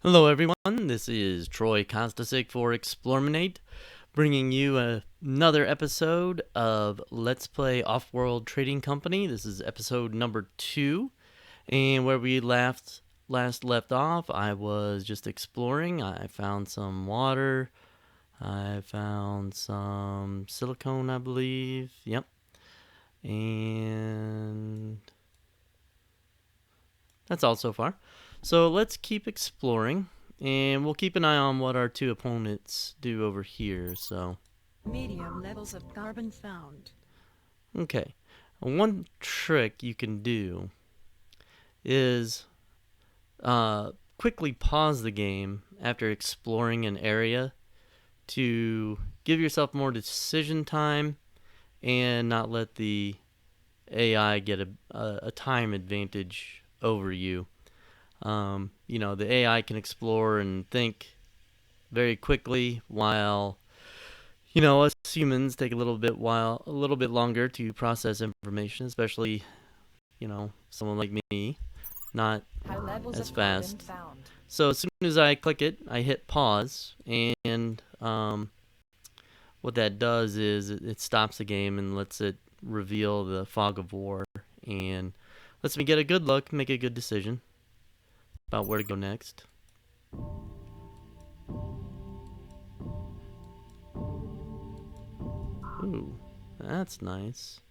Hello everyone, this is Troy Kostasik for Explorminate, bringing you another episode of Let's Play Offworld Trading Company. This is episode number 2, and where we last left off, I was just exploring. I found some water, I found some silicone, I believe, yep, and that's all so far. So let's keep exploring, and we'll keep an eye on what our two opponents do over here. So, Medium levels of carbon found. okay. One trick you can do is quickly pause the game after exploring an area to give yourself more decision time and not let the AI get a time advantage over you. The AI can explore and think very quickly, while us humans take a little bit longer to process information, especially someone like me, not High levels as of carbon fast. found. So as soon as I click it, I hit pause, and what that does is it stops the game and lets it reveal the fog of war, and lets me get a good look, make a good decision about where to go next. Ooh, that's nice.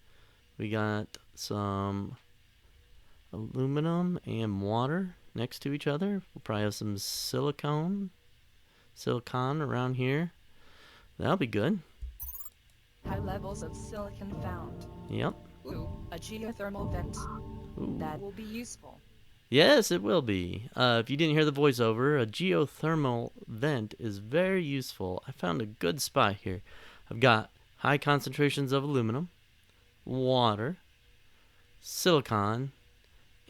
We got some aluminum and water next to each other. We'll probably have some silicon around here. That'll be good. High levels of silicon found. Yep. Ooh, a geothermal vent. Ooh. That will be useful. Yes, it will be. If you didn't hear the voiceover, a geothermal vent is very useful. I found a good spot here. I've got high concentrations of aluminum, water, silicon,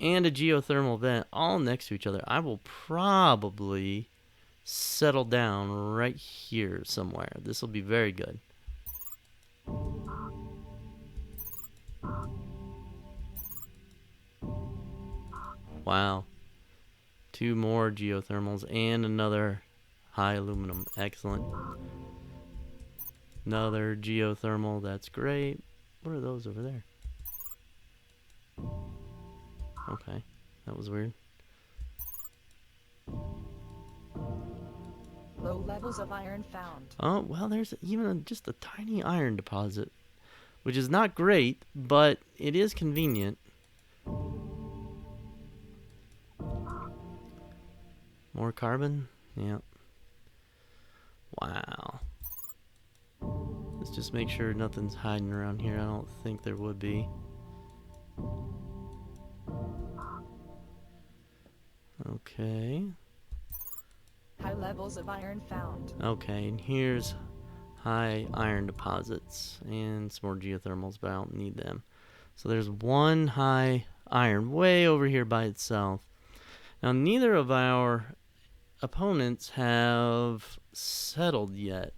and a geothermal vent all next to each other. I will probably settle down right here somewhere. This will be very good. Wow. 2 more geothermals and another high aluminum. Excellent. Another geothermal. That's great. What are those over there? Okay. That was weird. Low levels of iron found. Oh, well, there's even just a tiny iron deposit, which is not great, but it is convenient. More carbon? Yep. Wow. Let's just make sure nothing's hiding around here. I don't think there would be. Okay. High levels of iron found. Okay, and here's high iron deposits and some more geothermals, but I don't need them. So there's one high iron way over here by itself. Now, neither of our opponents have settled yet.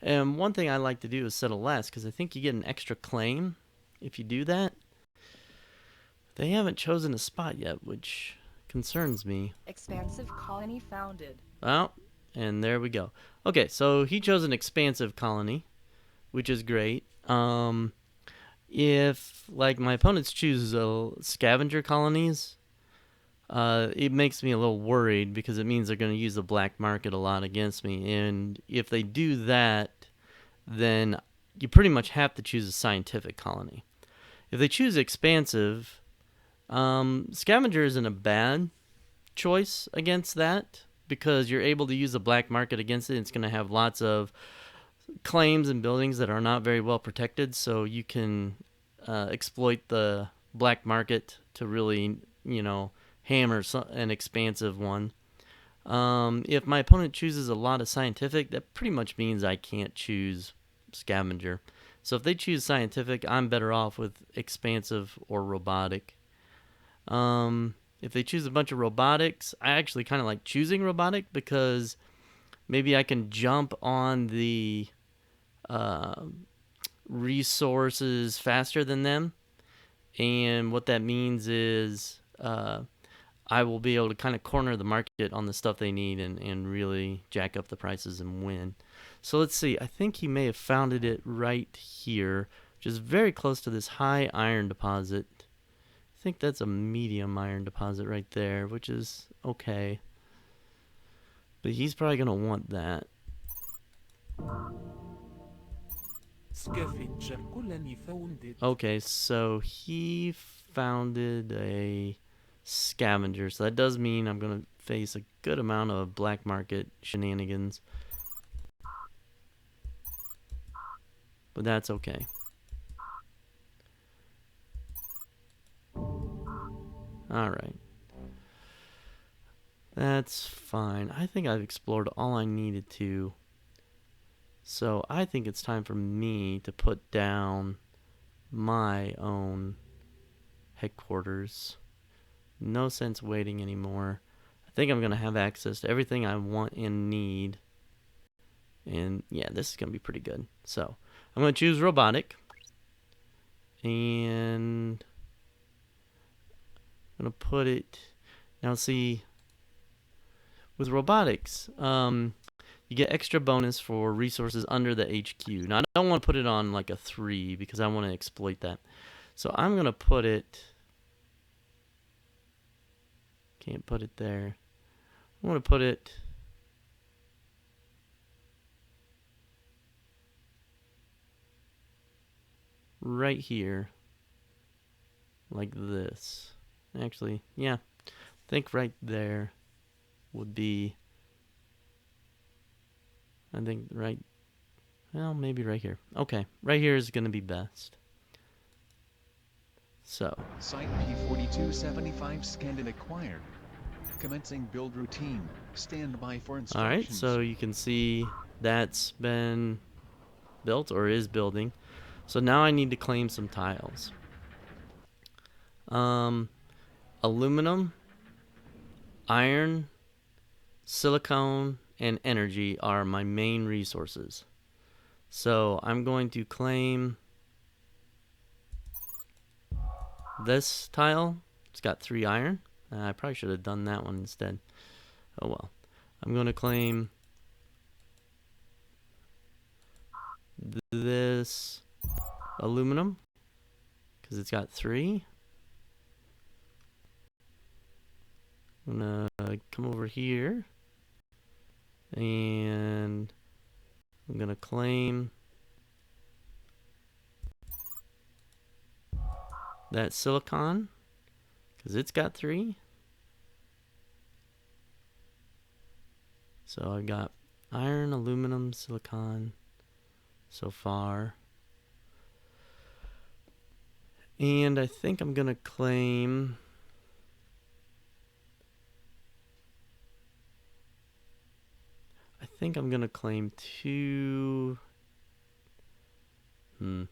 And one thing I like to do is settle last, because I think you get an extra claim if you do that. They haven't chosen a spot yet, which concerns me. Expansive colony founded. Well, and there we go. Okay, so he chose an expansive colony, which is great. If, like, my opponents choose scavenger colonies, it makes me a little worried, because it means they're going to use the black market a lot against me. And if they do that, then you pretty much have to choose a scientific colony. If they choose expansive, scavenger isn't a bad choice against that, because you're able to use the black market against it. It's going to have lots of claims and buildings that are not very well protected, so you can exploit the black market to really, hammer an expansive one. If my opponent chooses a lot of scientific, that pretty much means I can't choose scavenger. So if they choose scientific, I'm better off with expansive or robotic. If they choose a bunch of robotics, I actually kind of like choosing robotic, because maybe I can jump on the resources faster than them. And what that means is I will be able to kind of corner the market on the stuff they need and really jack up the prices and win. So let's see. I think he may have founded it right here, which is very close to this high iron deposit. I think that's a medium iron deposit right there, which is okay. But he's probably going to want that. Scavenger colony founded. Okay, so he founded a scavenger. So that does mean I'm going to face a good amount of black market shenanigans. But that's okay. Alright. That's fine. I think I've explored all I needed to. So I think it's time for me to put down my own headquarters. No sense waiting anymore. I think I'm going to have access to everything I want and need. And yeah, this is going to be pretty good. So I'm going to choose Robotic. And I'm going to put it... Now see, with Robotics, you get extra bonus for resources under the HQ. Now, I don't want to put it on like a 3 because I want to exploit that. So I'm going to put it... Can't put it there. I want to put it... right here. Like this. Actually, yeah. I think right there would be... I think right... Well, maybe right here. Okay, right here is going to be best. So. Site P4275 scanned and acquired. Commencing build routine. Stand by for instructions. Alright, so you can see that's been built or is building. So now I need to claim some tiles. Aluminum, iron, silicone, and energy are my main resources. So I'm going to claim this tile. It's got 3 iron. I probably should have done that one instead. Oh well. I'm going to claim this aluminum because it's got 3. I'm going to come over here and I'm going to claim that silicon because it's got 3. So I've got iron, aluminum, silicon so far. And I think I'm going to claim... I think I'm going to claim 2... Can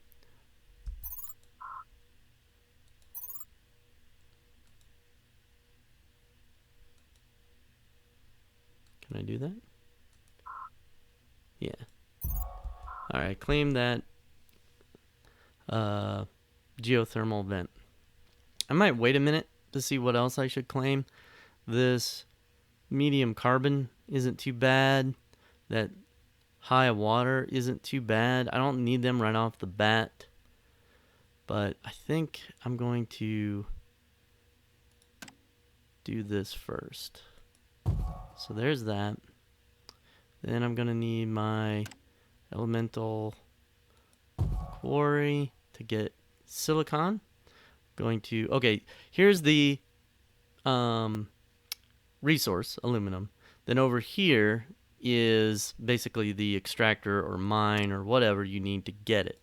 I do that? Yeah. Alright, claim that geothermal vent. I might wait a minute to see what else I should claim. This medium carbon isn't too bad. That high water isn't too bad. I don't need them right off the bat. But I think I'm going to do this first. So there's that. Then I'm going to need my elemental quarry to get silicon. Going to... Okay, here's the resource, aluminum. Then over here is basically the extractor or mine or whatever you need to get it.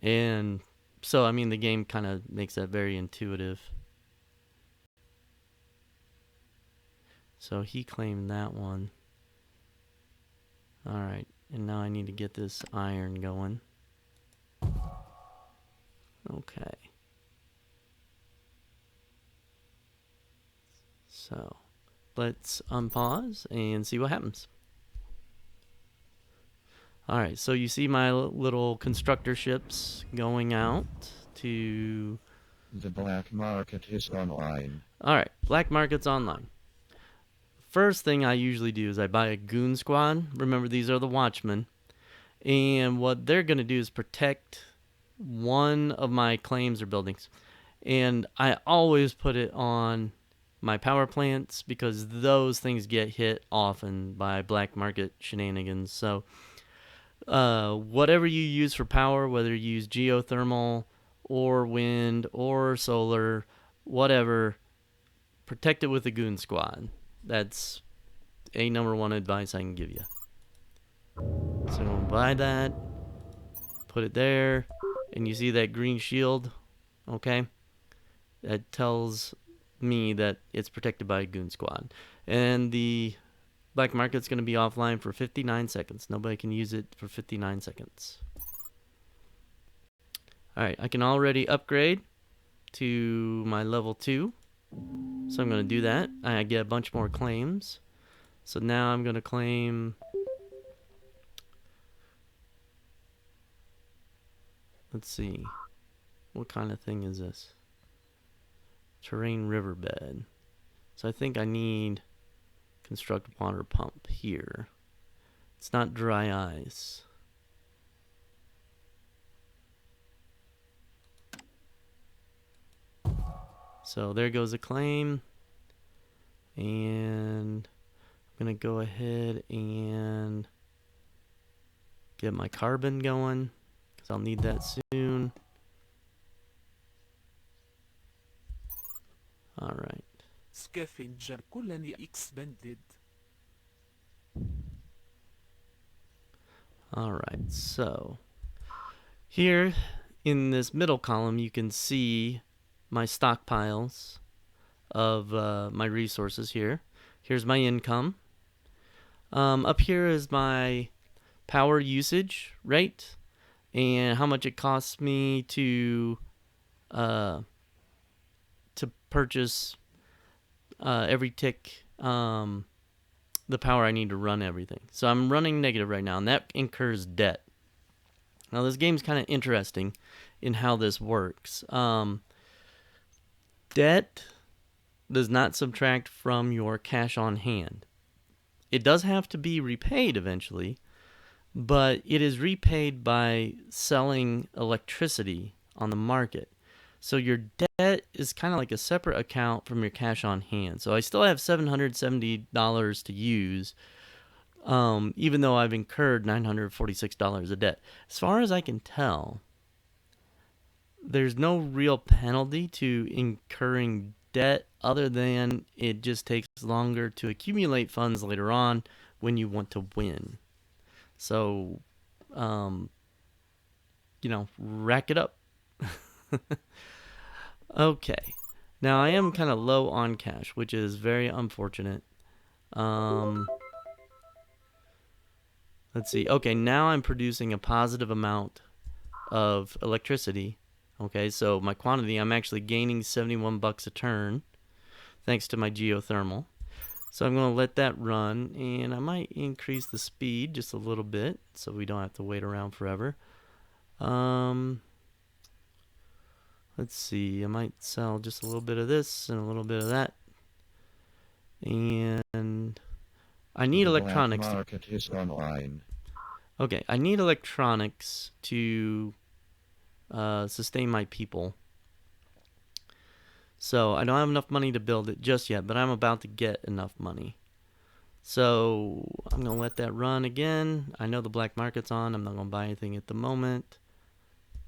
And so, I mean, the game kind of makes that very intuitive. So he claimed that one. Alright, and now I need to get this iron going. Okay. So, let's unpause and see what happens. Alright, so you see my little constructor ships going out to The black market is online. Alright, black market's online. First thing I usually do is I buy a goon squad. Remember, these are the watchmen. And what they're going to do is protect one of my claims or buildings. And I always put it on my power plants because those things get hit often by black market shenanigans. So whatever you use for power, whether you use geothermal or wind or solar, whatever, protect it with a goon squad. That's a number one advice I can give you. So we'll buy that, put it there, and you see that green shield, okay? That tells me that it's protected by a goon squad. And the black market's going to be offline for 59 seconds. Nobody can use it for 59 seconds. Alright, I can already upgrade to my level 2. So I'm going to do that. I get a bunch more claims. So now I'm going to claim... Let's see. What kind of thing is this? Terrain riverbed. So I think I need construct water pump here. It's not dry ice. So there goes a claim. And I'm going to go ahead and get my carbon going, because I'll need that soon. Alright. Scavenger colony expanded. Alright, so here in this middle column you can see my stockpiles of my resources here. Here's my income. Up here is my power usage rate and how much it costs me to purchase every tick the power I need to run everything. So I'm running negative right now, and that incurs debt. Now this game's kind of interesting in how this works. Debt does not subtract from your cash on hand. It does have to be repaid eventually, but it is repaid by selling electricity on the market. So your debt is kind of like a separate account from your cash on hand. So I still have $770 to use, even though I've incurred $946 of debt. As far as I can tell, there's no real penalty to incurring debt other than it just takes longer to accumulate funds later on when you want to win. So, rack it up. Okay. Now I am kind of low on cash, which is very unfortunate. Let's see. Okay, now I'm producing a positive amount of electricity. Okay, so my quantity, I'm actually gaining 71 bucks a turn thanks to my geothermal. So I'm going to let that run, and I might increase the speed just a little bit so we don't have to wait around forever. Let's see, I might sell just a little bit of this and a little bit of that. And I need electronics. The black market is online. Okay, I need electronics to sustain my people. So I don't have enough money to build it just yet, but I'm about to get enough money. So I'm going to let that run again. I know the black market's on. I'm not going to buy anything at the moment.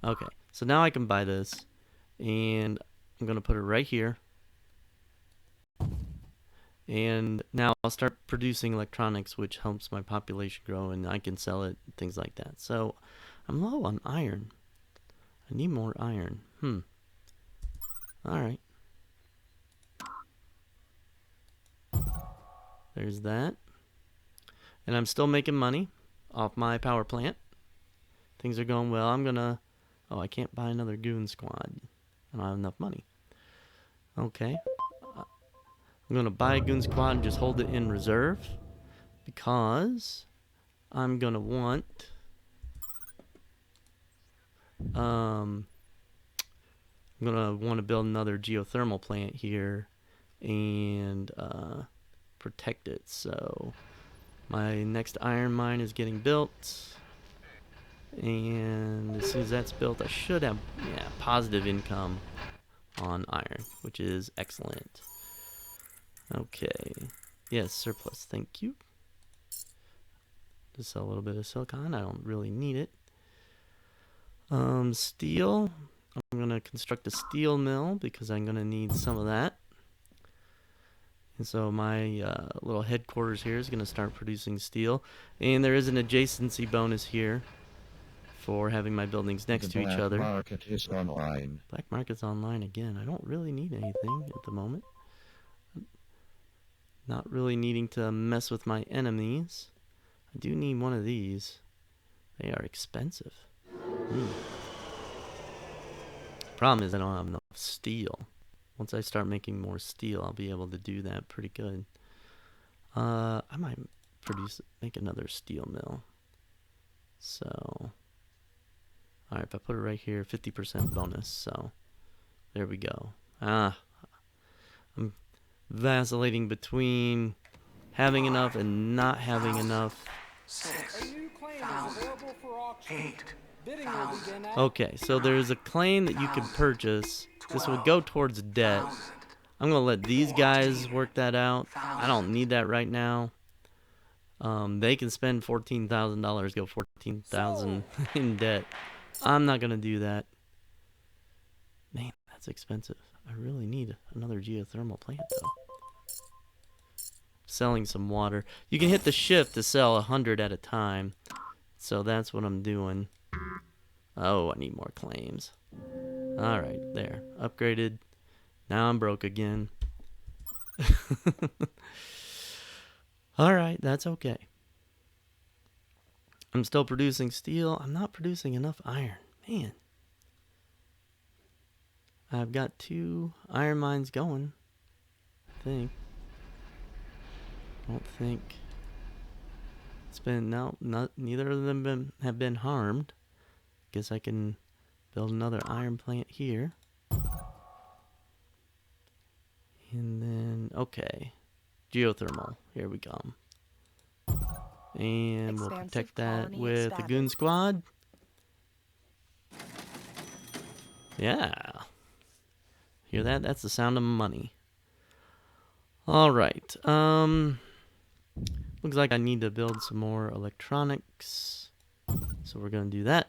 Okay, so now I can buy this. And I'm going to put it right here. And now I'll start producing electronics, which helps my population grow, and I can sell it, things like that. So I'm low on iron. I need more iron. Alright. There's that. And I'm still making money off my power plant. Things are going well. I'm going to... Oh, I can't buy another goon squad. I don't have enough money. Okay. I'm going to buy a goon squad and just hold it in reserve, because I'm going to want I'm gonna want to build another geothermal plant here and protect it. So my next iron mine is getting built, and as soon as that's built, I should have positive income on iron, which is excellent. Okay, yes, surplus, thank you. Just sell a little bit of silicon. I don't really need it. Steel. I'm gonna construct a steel mill because I'm gonna need some of that. And so my little headquarters here is gonna start producing steel, and there is an adjacency bonus here for having my buildings next to each other. The black market is online. Black market's online again. I don't really need anything at the moment. Not really needing to mess with my enemies. I do need one of these. They are expensive. Problem is I don't have enough steel. Once I start making more steel, I'll be able to do that pretty good. I might make another steel mill. So, alright, if I put it right here, 50% bonus, so there we go. I'm vacillating between having enough and not having enough. Okay, so there's a claim that you can purchase. This will go towards debt. I'm gonna let these guys work that out. I don't need that right now. They can spend $14,000, go 14,000 in debt. I'm not gonna do that. Man, that's expensive. I really need another geothermal plant though. Selling some water. You can hit the shift to sell 100 at a time. So that's what I'm doing. Oh, I need more claims. Alright, there. Upgraded. Now I'm broke again. Alright, that's okay. I'm still producing steel. I'm not producing enough iron. Man. I've got 2 iron mines going, I think. I don't think it's been, no, neither of them have been harmed. Guess I can build another iron plant here. And then, okay, geothermal, here we come. And we'll protect that with the goon squad. Yeah. Hear that? That's the sound of money. Alright, looks like I need to build some more electronics. So we're going to do that.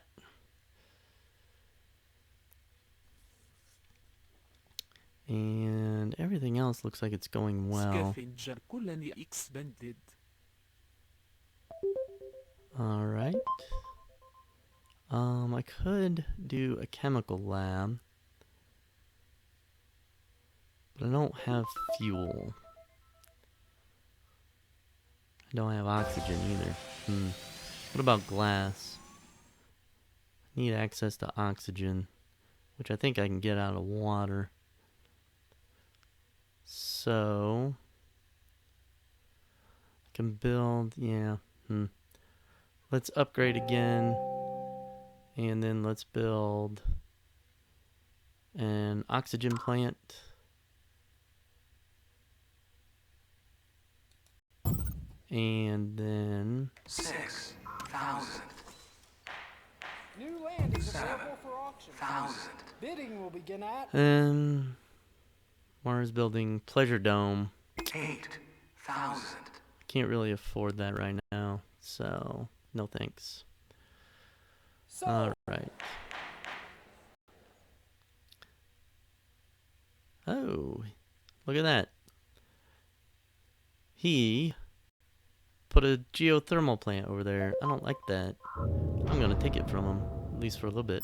And everything else looks like it's going well. Scavenger كلني expanded. Alright. I could do a chemical lab. But I don't have fuel. I don't have oxygen either. What about glass? I need access to oxygen, which I think I can get out of water. So I can build, Let's upgrade again, and then let's build an oxygen plant. And then 6,000. New land is available for auction. Bidding will begin at Mars building pleasure dome. 8,000. Can't really afford that right now, so no thanks. All right. Oh, look at that. He put a geothermal plant over there. I don't like that. I'm gonna take it from him, at least for a little bit.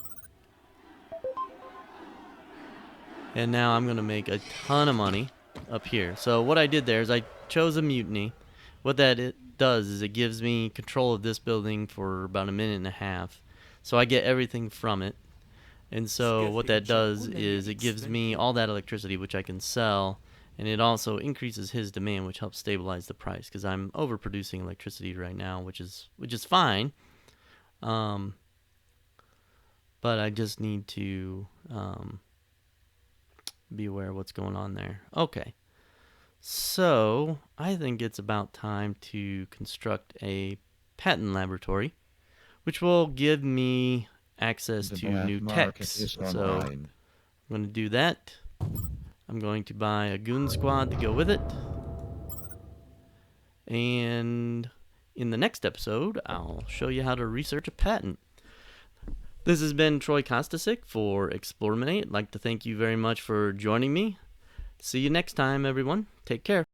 And now I'm gonna make a ton of money up here. So what I did there is I chose a mutiny. What that does is it gives me control of this building for about a minute and a half. So I get everything from it. And so what that does is it gives me all that electricity, which I can sell. And it also increases his demand, which helps stabilize the price, because I'm overproducing electricity right now, which is fine. But I just need to be aware of what's going on there. Okay. So, I think it's about time to construct a patent laboratory, which will give me access The to black new market techs. is So, online. I'm going to do that. I'm going to buy a goon squad to go with it. And in the next episode, I'll show you how to research a patent. This has been Troy Kostasik for Explorminate. I'd like to thank you very much for joining me. See you next time, everyone. Take care.